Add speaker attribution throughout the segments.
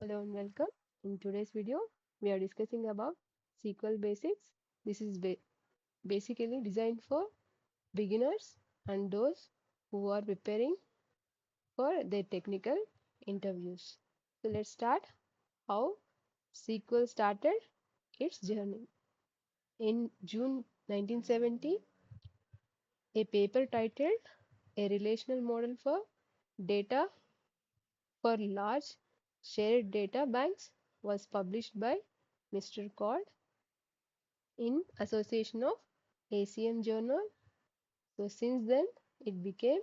Speaker 1: Hello and welcome. In today's video, we are discussing about SQL basics. This is basically designed for beginners and those who are preparing for their technical interviews. So let's start how SQL started its journey. In June 1970, a paper titled A Relational Model for Data for Large Shared Data Banks was published by Mr. Cord in association of ACM Journal. So since then, it became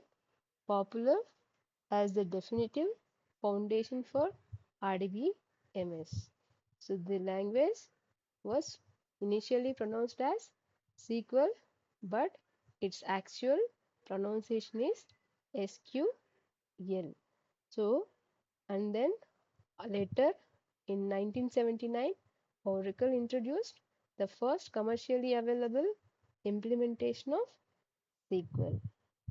Speaker 1: popular as the definitive foundation for RDBMS. So the language was initially pronounced as SQL, but its actual pronunciation is SQL. So, and then later in 1979, Oracle introduced the first commercially available implementation of SQL.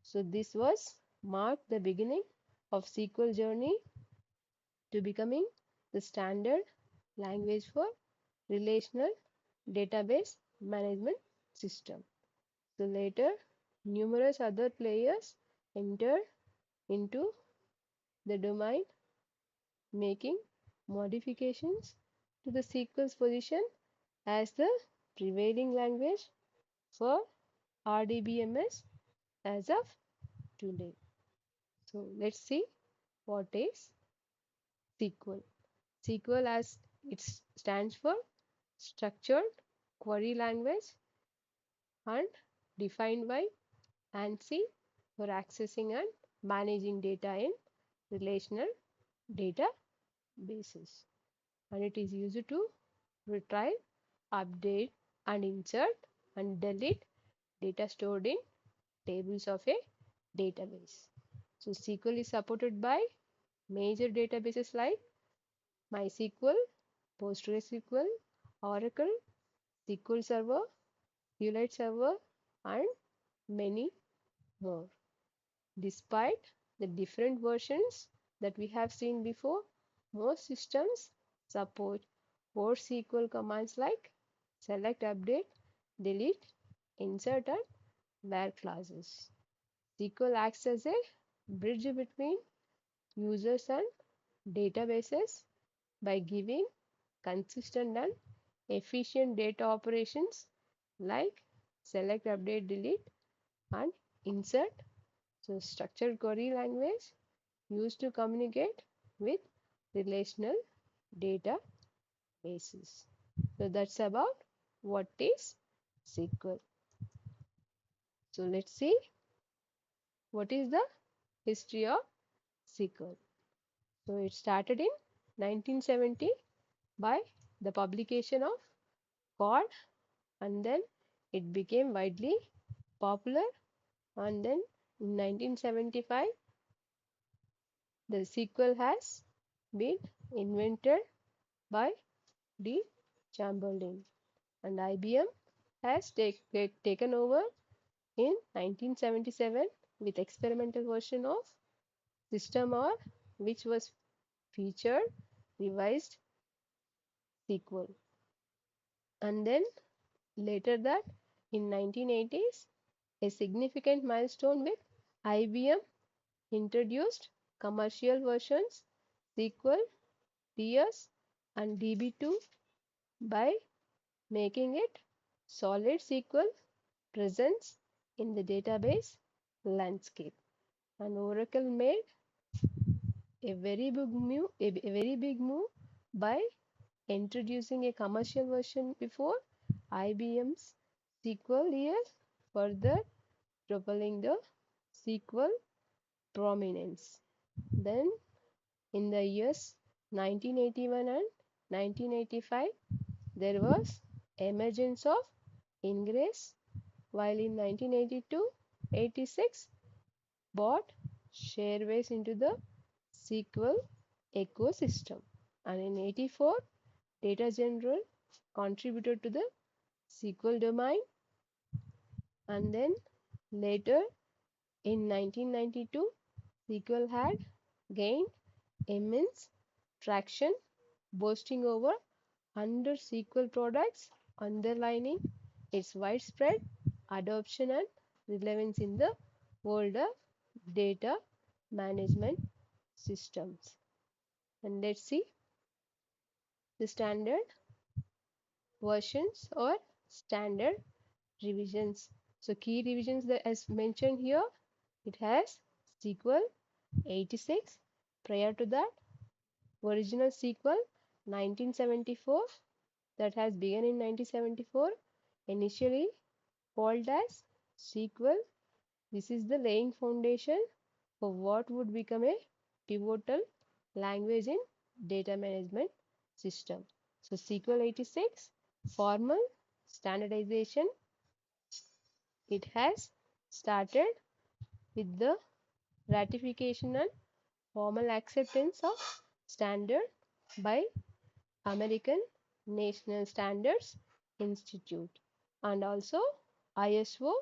Speaker 1: So this was marked the beginning of SQL journey to becoming the standard language for relational database management system. So later, numerous other players entered into the domain, making modifications to the SQL's position as the prevailing language for RDBMS as of today. So let's see what is SQL. SQL as it stands for Structured Query Language and defined by ANSI for accessing and managing data in relational databases. And it is used to retrieve, update, and insert and delete data stored in tables of a database. So SQL is supported by major databases like MySQL, PostgreSQL, Oracle, SQL Server, SQLite Server, and many more. Despite the different versions that we have seen before, most systems support core SQL commands like select, update, delete, insert, and where classes. SQL acts as a bridge between users and databases by giving consistent and efficient data operations like select, update, delete, and insert. So, structured query language used to communicate with relational databases. So, that's about what is SQL. So, let's see what is the history of SQL. So, it started in 1970 by the publication of Cod, and then it became widely popular, and then in 1975 the sequel has been invented by D. Chamberlain, and IBM has taken over in 1977 with experimental version of System R, which was featured revised sequel. And then later that in 1980s, a significant milestone with IBM introduced commercial versions SQL, DS, and DB2 by making it solid SQL presence in the database landscape. And Oracle made a very big move by introducing a commercial version before IBM's SQL years, further propelling the SQL prominence. Then in the years 1981 and 1985, there was emergence of Ingress, while in 1982-86 brought Sharebase into the SQL ecosystem, and in 84 Data General contributed to the SQL domain, and then later in 1992 SQL had gained immense traction boasting over 100 SQL products, underlining its widespread adoption and relevance in the world of data management systems. And let's see the standard versions or standard revisions. So key revisions that as mentioned here, it has SQL 86. Prior to that, original SQL 1974 that has begun in 1974, initially called as SQL. This is the laying foundation for what would become a pivotal language in data management system. So SQL 86 formal standardization, it has started with the ratification and formal acceptance of standard by American National Standards Institute and also ISO,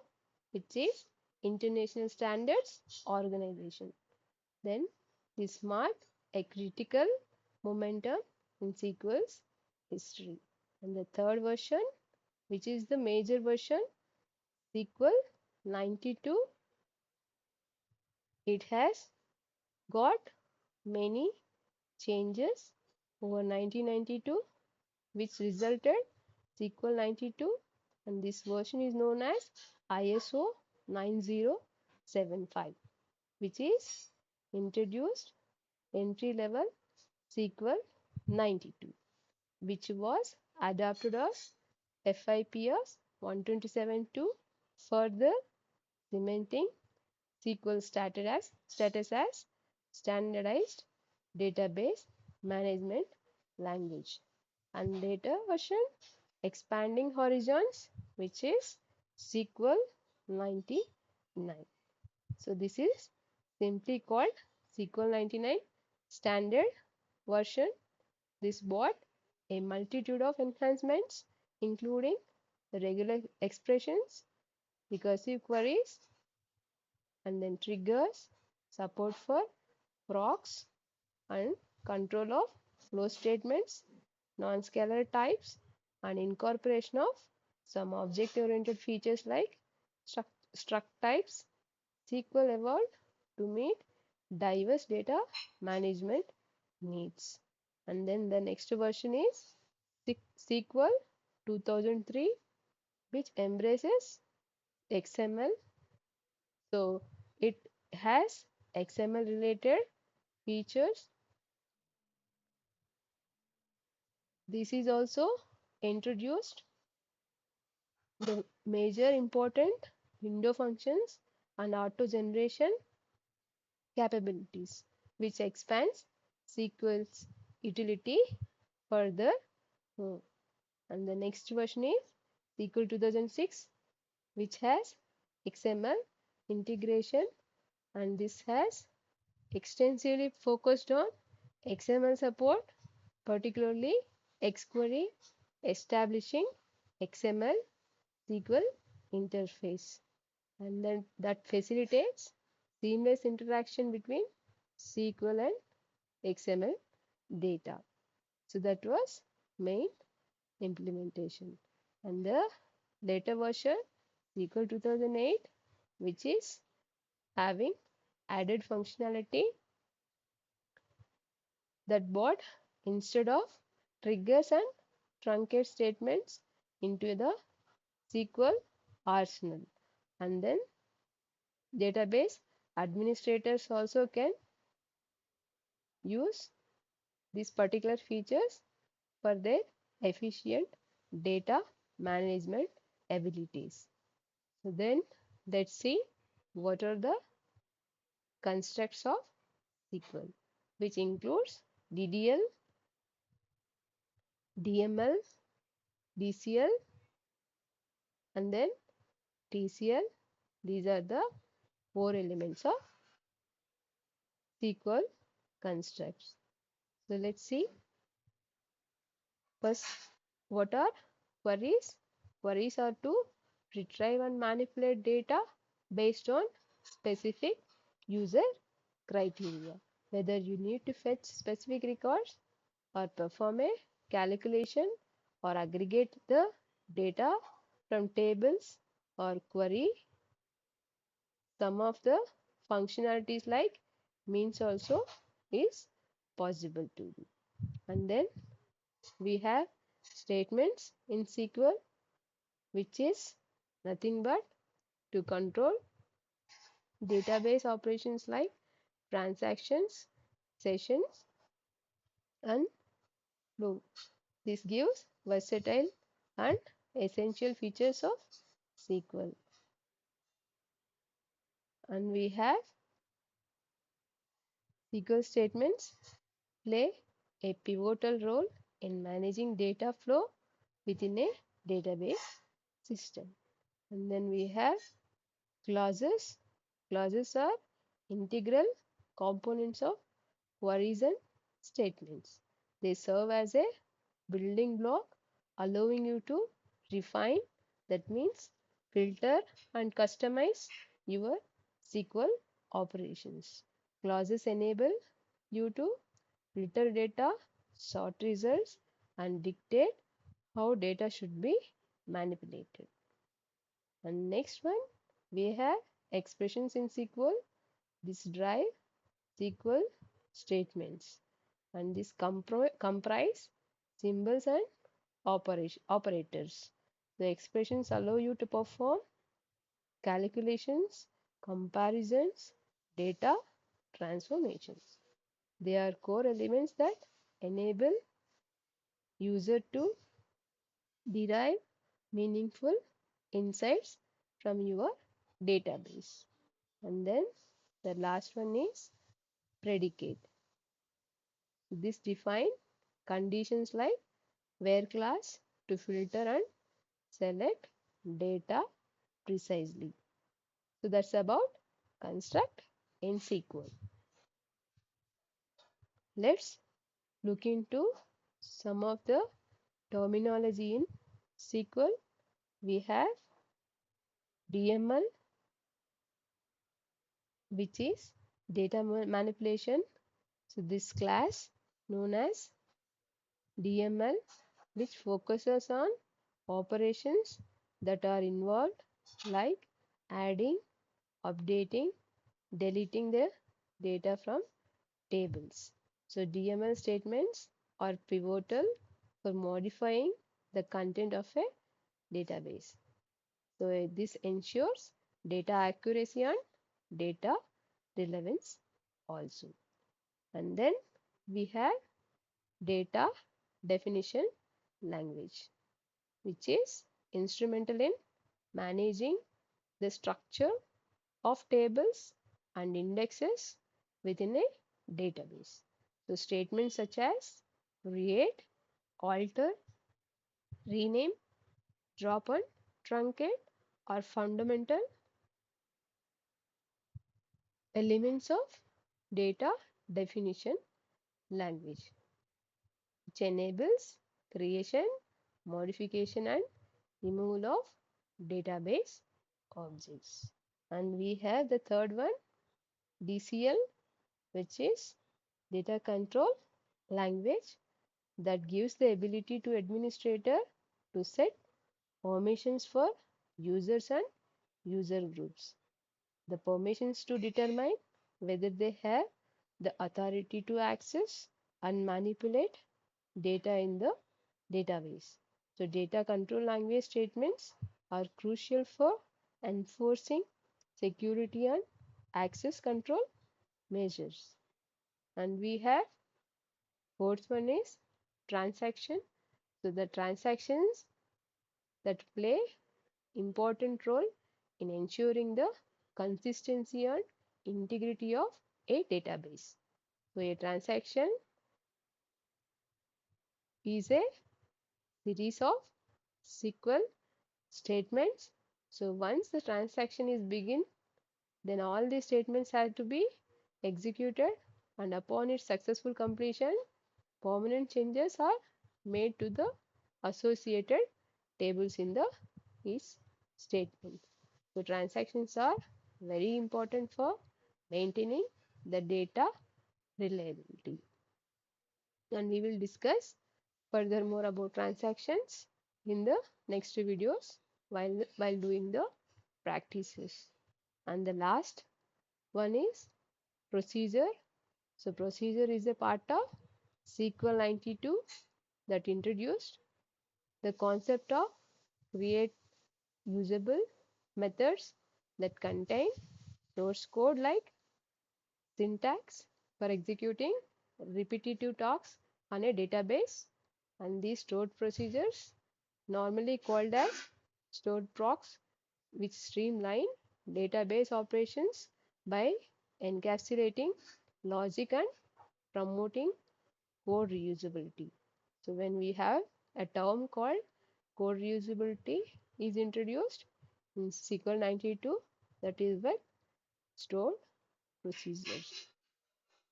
Speaker 1: which is International Standards Organization. Then this marked a critical momentum in SQL's history. And the third version, which is the major version, SQL 92, it has got many changes over 1992, which resulted SQL 92, and this version is known as ISO 9075, which is introduced entry level SQL 92, which was adapted as FIPS 127.2, further cementing SQL status as standardized database management language. And later version expanding horizons, which is SQL 99. So this is simply called SQL 99 standard version. This brought a multitude of enhancements, including the regular expressions, recursive queries, and then triggers, support for procs, and control of flow statements, non-scalar types, and incorporation of some object-oriented features like struct types. SQL evolved to meet diverse data management needs. And then the next version is SQL 2003, which embraces XML. So it has XML related features. This is also introduced the major important window functions and auto generation capabilities, which expands SQL's utility further. Hmm. And the next version is SQL 2006, which has XML integration, and this has extensively focused on XML support, particularly XQuery, establishing XML SQL interface, and then that facilitates seamless interaction between SQL and XML data. So that was main implementation. And the later version SQL 2008, which is having added functionality that brought instead of triggers and truncate statements into the SQL arsenal. And then database administrators also can use these particular features for their efficient data management abilities. So then let's see what are the constructs of SQL, which includes DDL, DML, DCL, and then TCL. These are the four elements of SQL constructs. So let's see first what are queries. Queries are to retrieve and manipulate data based on specific user criteria. Whether you need to fetch specific records or perform a calculation or aggregate the data from tables or query some of the functionalities like means also is possible to do. And then we have statements in SQL, which is nothing but to control database operations like transactions, sessions, and flow. This gives versatile and essential features of SQL. And we have SQL statements play a pivotal role in managing data flow within a database system. And then we have clauses. Clauses are integral components of queries and statements. They serve as a building block allowing you to refine, that means filter and customize your SQL operations. Clauses enable you to filter data, sort results, and dictate how data should be manipulated. And next one, we have expressions in SQL. This drive SQL statements, and this comprise symbols and operators. The expressions allow you to perform calculations, comparisons, data transformations. They are core elements that enable user to derive meaningful insights from your database. And then the last one is predicate. This define conditions like where class to filter and select data precisely. So that's about construct in SQL. Let's look into some of the terminology in SQL. We have DML, which is data manipulation. So this class known as DML, which focuses on operations that are involved like adding, updating, deleting the data from tables. So DML statements are pivotal for modifying the content of a database. So this ensures data accuracy and data relevance also. And then we have data definition language, which is instrumental in managing the structure of tables and indexes within a database. So statements such as create, alter, rename, drop and truncate are fundamental elements of data definition language, which enables creation, modification and removal of database objects. And we have the third one, DCL, which is data control language, that gives the ability to administrator to set permissions for users and user groups. The permissions to determine whether they have the authority to access and manipulate data in the database. So data control language statements are crucial for enforcing security and access control measures. And we have fourth one is transaction. So the transactions that play important role in ensuring the consistency and integrity of a database. So a transaction is a series of SQL statements. So once the transaction is begin, then all these statements have to be executed, and upon its successful completion, permanent changes are made to the associated tables in the is statement. So transactions are very important for maintaining the data reliability. and we will discuss furthermore about transactions in the next videos while doing the practices. And the last one is procedure. So procedure is a part of SQL 92 that introduced the concept of create usable methods that contain source code like syntax for executing repetitive tasks on a database, and these stored procedures normally called as stored procs, which streamline database operations by encapsulating logic and promoting code reusability. So when we have a term called code reusability is introduced in SQL 92, that is what stored procedures.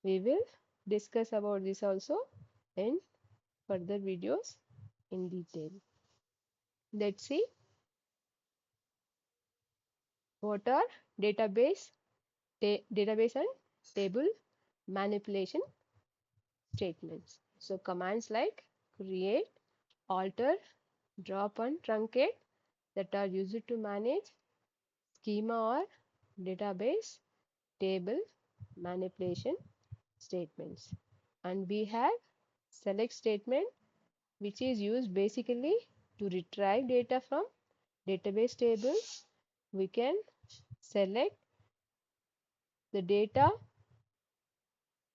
Speaker 1: We will discuss about this also in further videos in detail. Let's see what are database, database and table manipulation statements. So commands like create, alter, drop and truncate that are used to manage schema or database table manipulation statements. And we have select statement, which is used basically to retrieve data from database tables. We can select the data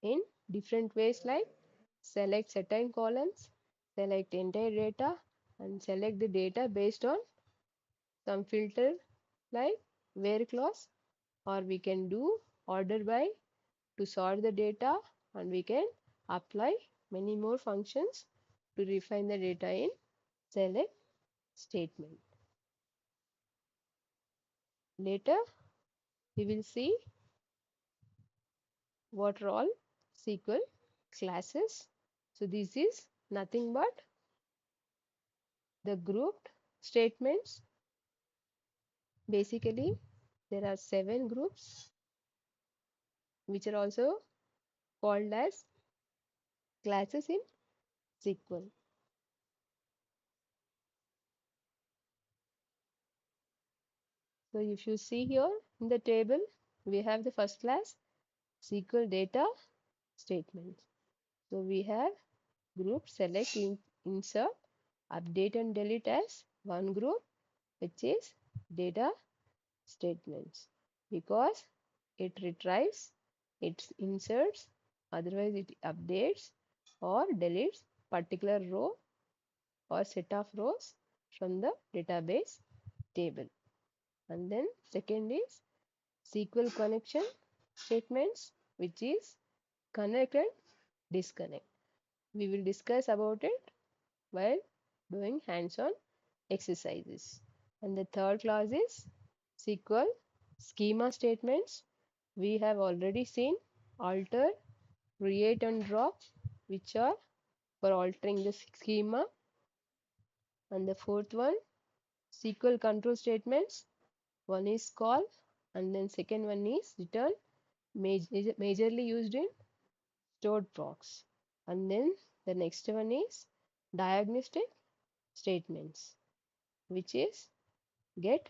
Speaker 1: in different ways like select certain columns, select entire data, and select the data based on some filter like where clause, or we can do order by to sort the data, and we can apply many more functions to refine the data in select statement. Later we will see what are all SQL classes. So this is nothing but the grouped statements. Basically there are 7 groups which are also called as classes in SQL. So if you see here in the table, we have the first class SQL data statements. So we have group select, insert, update and delete as one group, which is data statements, because it retrieves, it inserts, otherwise it updates or deletes particular row or set of rows from the database table. And then second is SQL connection statements, which is connect and disconnect. We will discuss about it while doing hands-on exercises. And the third class is SQL schema statements. We have already seen alter, create and drop, which are for altering the schema. And the fourth one, SQL control statements. One is call, and then second one is return, majorly used in stored procs. And then the next one is diagnostic statements, which is get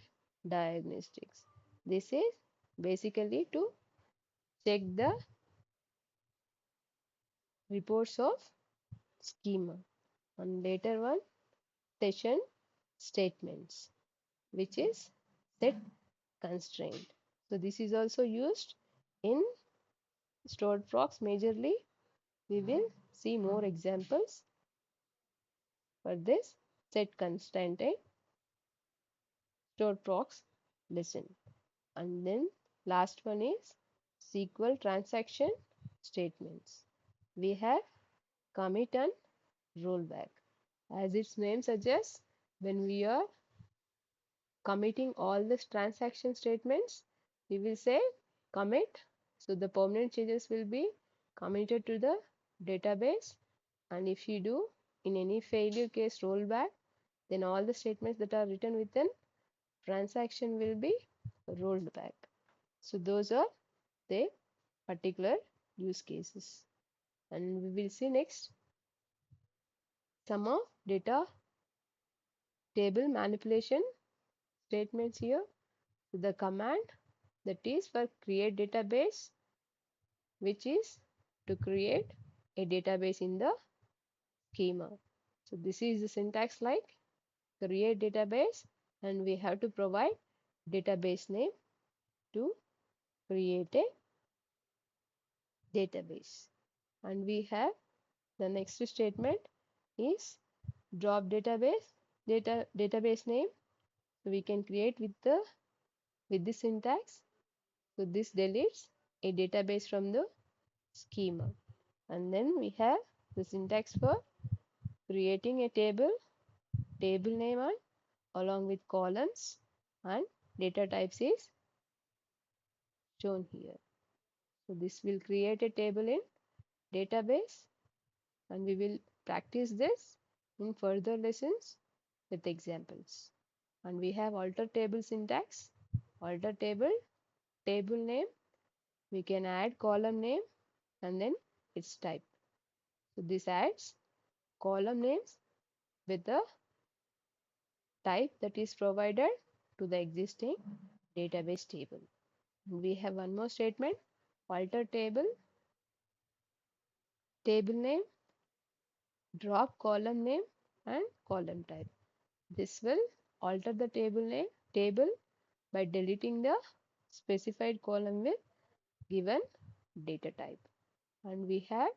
Speaker 1: diagnostics. This is basically to check the reports of schema. And later one, session statements, which is set constraint. So this is also used in stored procs majorly. We will see more examples for this set constraint in stored procs lesson. And then last one is SQL transaction statements. We have commit and rollback. As its name suggests, when we are committing all the transaction statements, we will say commit. So the permanent changes will be committed to the database, and if you do in any failure case rollback, then all the statements that are written within transaction will be rolled back. So those are the particular use cases, and we will see next some of data table manipulation statements here. The command that is for create database, which is to create a database in the schema. So this is the syntax like create database, and we have to provide database name to create a database. And we have the next statement is drop database name. So we can create with this syntax. So this deletes a database from the schema. And then we have the syntax for creating a table name and along with columns, and data types is shown here. So this will create a table in database, and we will practice this in further lessons with examples. And we have alter table syntax, alter table name. We can add column name and then its type. So this adds column names with the type that is provided to the existing database table. And we have one more statement, alter table name, drop column name and column type. This will alter the table by deleting the specified column with given data type. And we have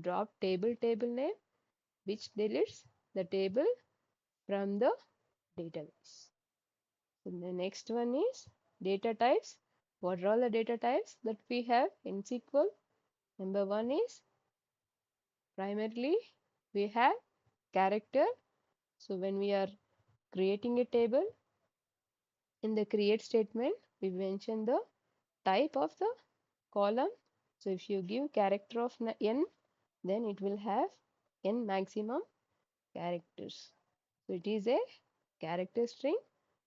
Speaker 1: drop table name, which deletes the table from the database. So the next one is data types. What are all the data types that we have in SQL? Number one is primarily we have character. So when we are creating a table, in the create statement, we mention the type of the column. So if you give character of n, then it will have n maximum characters. So it is a character string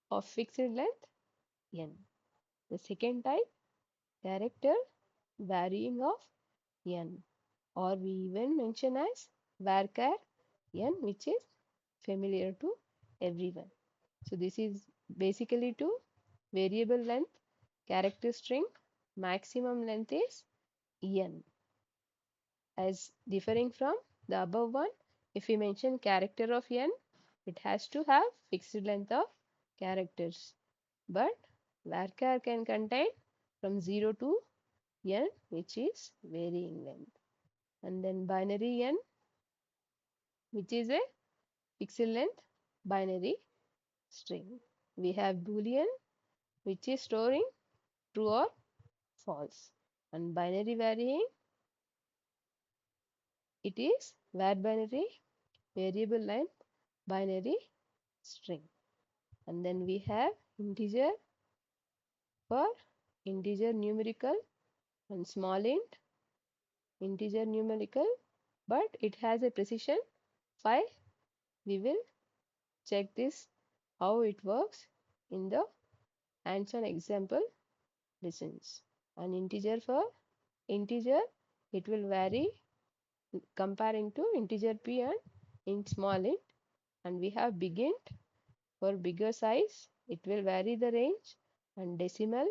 Speaker 1: of fixed length n. The second type, character varying of n, or we even mention as varchar n, which is familiar to everyone. So this is basically to variable length character string, maximum length is n. As differing from the above one, if we mention character of n, it has to have fixed length of characters. But varchar can contain from 0 to n, which is varying length. And then binary n, which is a fixed length binary string. We have boolean, which is storing true or false. And binary varying, it is var binary variable length binary string. And then we have integer for integer numerical and small int integer numerical, but it has a precision 5. We will check this how it works in the hands-on example lessons. An integer for integer, it will vary comparing to integer p and int small int. And we have big int for bigger size, it will vary the range, and decimal,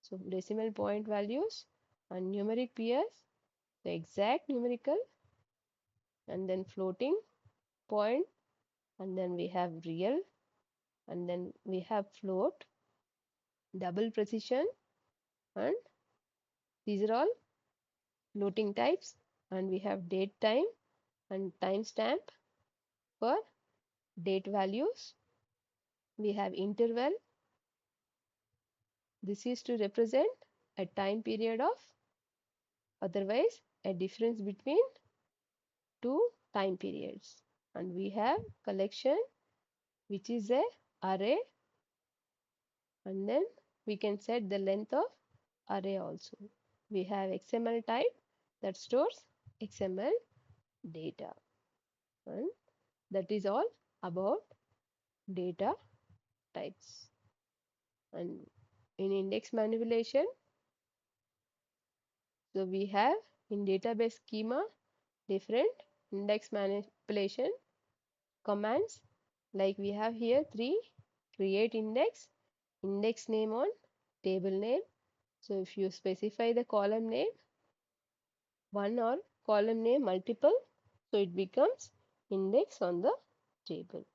Speaker 1: so decimal point values, and numeric PS, the exact numerical, and then floating point, and then we have real, and then we have float, double precision, and these are all floating types. And we have date time and timestamp for date values. We have interval. This is to represent a time period of, otherwise a difference between two time periods. And we have collection, which is a array, and then we can set the length of array also. We have XML type that stores XML data, and that is all about data types. And in index manipulation, so we have in database schema different index manipulation. commands like we have here three: create index, index name on table name. So if you specify the column name one or column name multiple, so it becomes index on the table.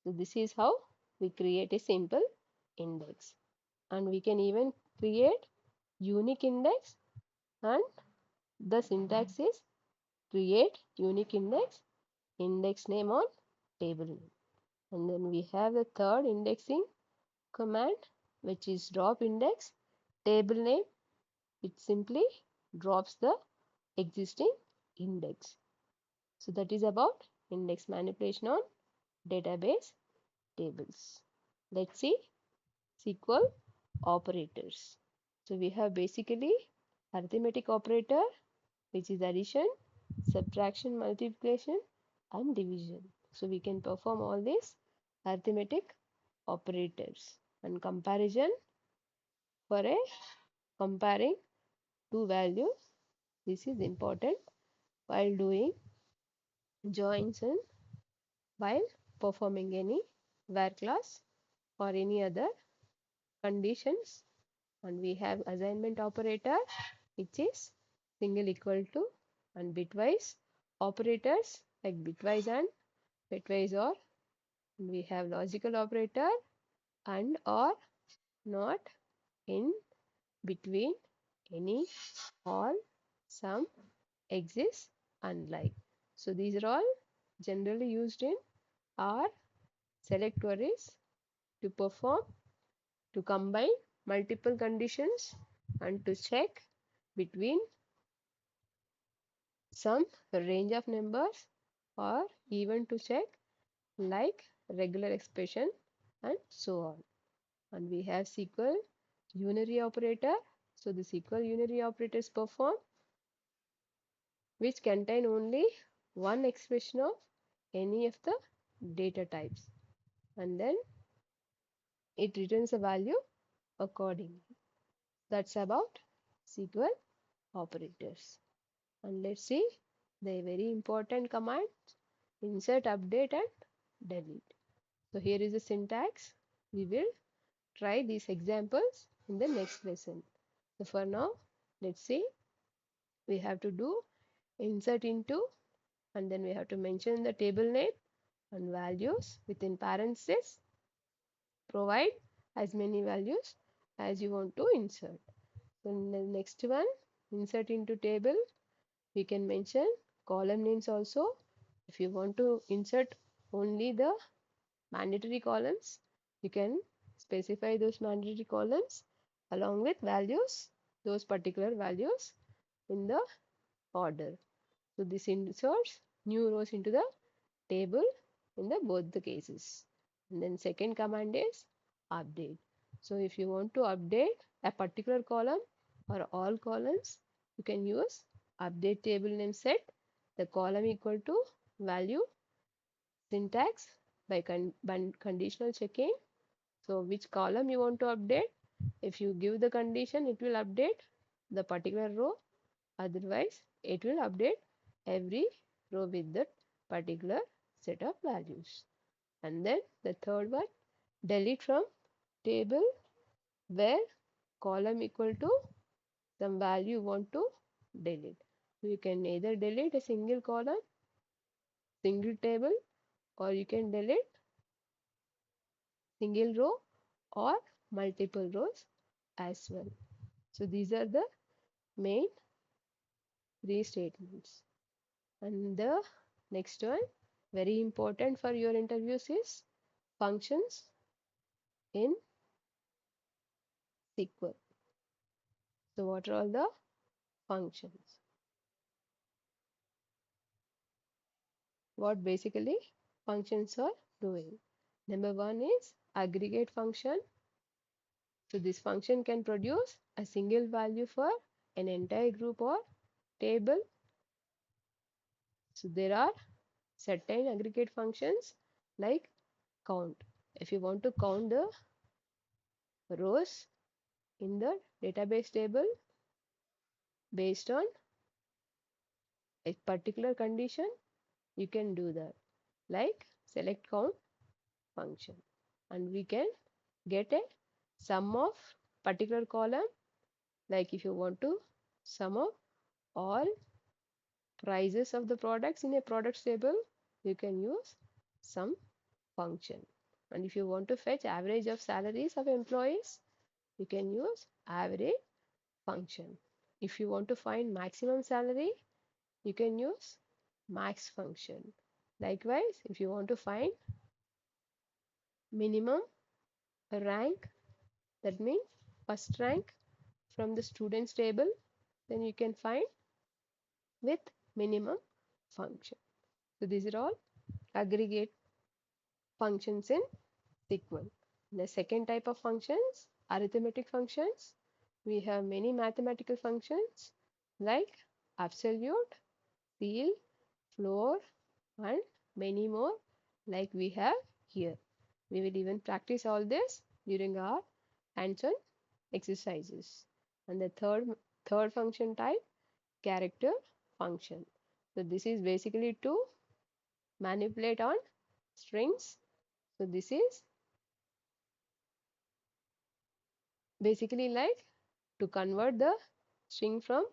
Speaker 1: So this is how we create a simple index. And we can even create unique index, and the syntax is create unique index, index name on table name. And then we have the third indexing command, which is drop index table name. It simply drops the existing index. So that is about index manipulation on database tables. Let's see SQL operators. So we have basically arithmetic operator, which is addition, subtraction, multiplication, and division. So we can perform all these arithmetic operators. And comparison for a comparing two values. This is important while doing joins and while performing any where clause or any other conditions. And we have assignment operator, which is single equal to, and bitwise operators like bitwise and bitwise or. And we have logical operator and or, not, in, between, any, all, some, exists, unlike. So these are all generally used in our select queries to perform, to combine multiple conditions and to check between some range of numbers, or even to check like regular expression and so on. And we have SQL unary operator. So the SQL unary operators perform which contain only one expression of any of the data types, and then it returns a value accordingly. That's about SQL operators. And let's see the very important command: insert, update, and delete. So here is the syntax. We will try these examples in the next lesson. So for now, let's see. We have to do insert into, and then we have to mention the table name and values within parentheses. Provide as many values as you want to insert. So in the next one, insert into table, we can mention column names also. If you want to insert only the mandatory columns, you can specify those mandatory columns along with values, those particular values in the order. So this inserts new rows into the table in the both the cases. And then second command is update. So if you want to update a particular column or all columns, you can use update table name set the column equal to value syntax by conditional checking. So which column you want to update? If you give the condition, it will update the particular row. Otherwise, it will update every row with that particular set of values. And then the third one, delete from table where column equal to some value you want to delete. So you can either delete a single column, single table, or you can delete single row or multiple rows as well. So these are the main three statements. And the next one, very important for your interviews, is functions in SQL. So what are all the functions? What basically functions are doing? Number one is aggregate function. So this function can produce a single value for an entire group or table. So there are certain aggregate functions like count. If you want to count the rows in the database table based on a particular condition, you can do that. like select count function, and we can get a sum of particular column. Like if you want to sum up all prices of the products in a products table, you can use sum function. And if you want to fetch average of salaries of employees, you can use average function. If you want to find maximum salary, you can use max function. Likewise, if you want to find minimum rank, that means first rank from the students table, then you can find with minimum function. So these are all aggregate functions in SQL. The second type of functions, arithmetic functions. We have many mathematical functions like absolute, ceil, floor, and many more like we have here. We will even practice all this during our hands-on exercises. And the third function type, character function. So this is basically to manipulate on strings. So this is basically like to convert the string from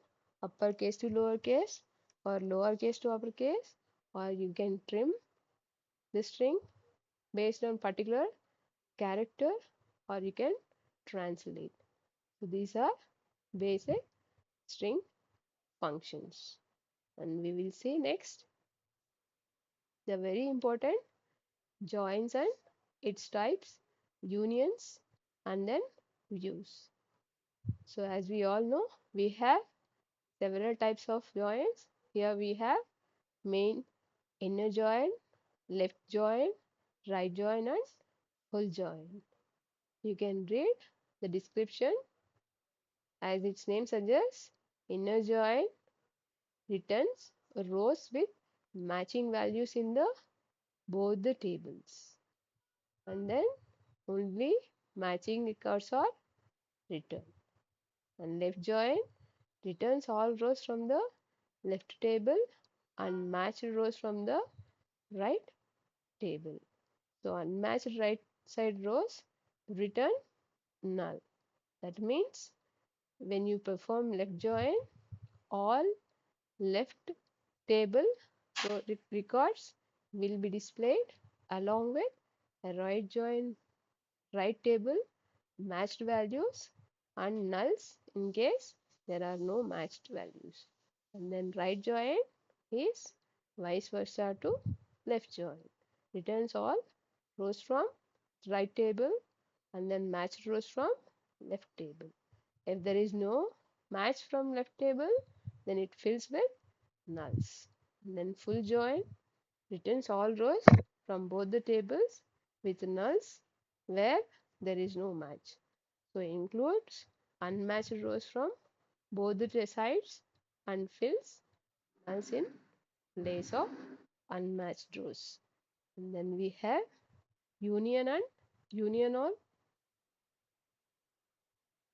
Speaker 1: uppercase to lowercase or lowercase to uppercase, or you can trim the string based on particular character, or you can translate. So these are basic string functions, and we will see next the very important joins and its types, unions, and then views. So as we all know, we have several types of joins. Here we have main, inner join, left join, right join, and full join. You can read the description as its name suggests. Inner join returns rows with matching values in the both the tables, and then only matching records are returned. And left join returns all rows from the left table and matched rows from the right table. So unmatched right side rows return null. That means when you perform left join, all left table records will be displayed along with a right join right table matched values and nulls in case there are no matched values. And then right join is vice versa to left join. Returns all rows from right table and then matched rows from left table. If there is no match from left table, then it fills with nulls. And then full join returns all rows from both the tables with nulls where there is no match. So includes unmatched rows from both the sides and fills nulls in place of unmatched rows. And then we have union and union all,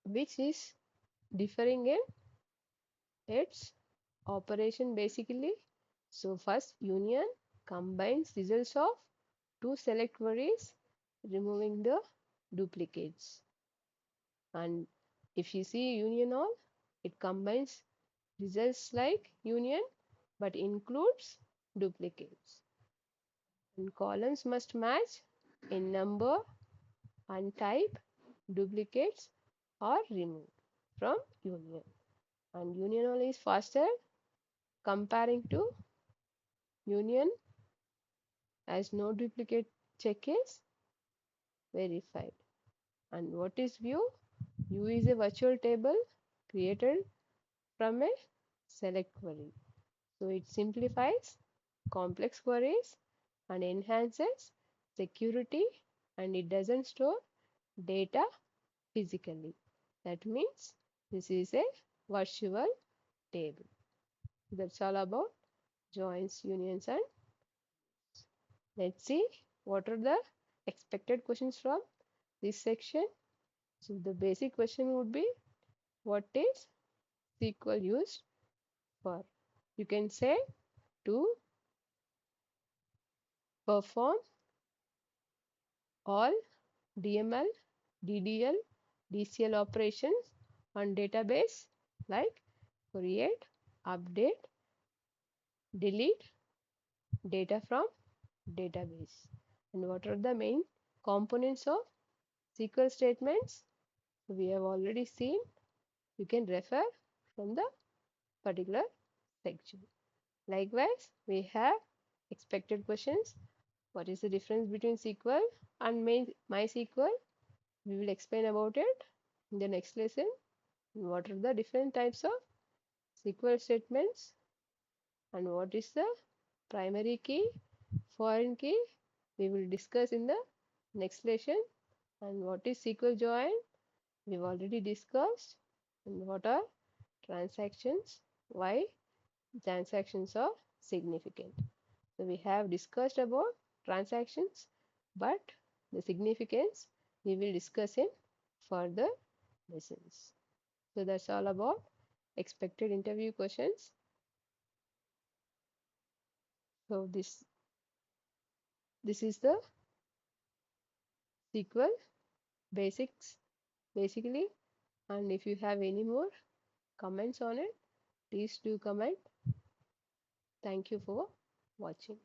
Speaker 1: which is differing in its operation basically. So first union combines results of two select queries, removing the duplicates. And if you see union all, it combines results like union but includes duplicates. And columns must match in number and type. Duplicates are removed from union. And union all is faster comparing to union as no duplicate check is verified. And what is view? View is a virtual table created from a select query. So it simplifies complex queries and enhances security, and it doesn't store data physically. That means this is a virtual table. That's all about joins, unions, and let's see what are the expected questions from this section. So the basic question would be, what is SQL used for? You can say to perform all DML, DDL, DCL operations on database like create, update, delete data from database. And what are the main components of SQL statements? We have already seen. You can refer from the particular section. Likewise, we have expected questions. What is the difference between SQL and MySQL? We will explain about it in the next lesson. What are the different types of SQL statements and what is the primary key, foreign key? We will discuss in the next lesson. And what is SQL join? We've already discussed. And what are transactions? Why transactions are significant? So we have discussed about transactions, but the significance we will discuss in further lessons. So that's all about expected interview questions. So this is the SQL basics basically. And if you have any more comments on it, please do comment. Thank you for watching.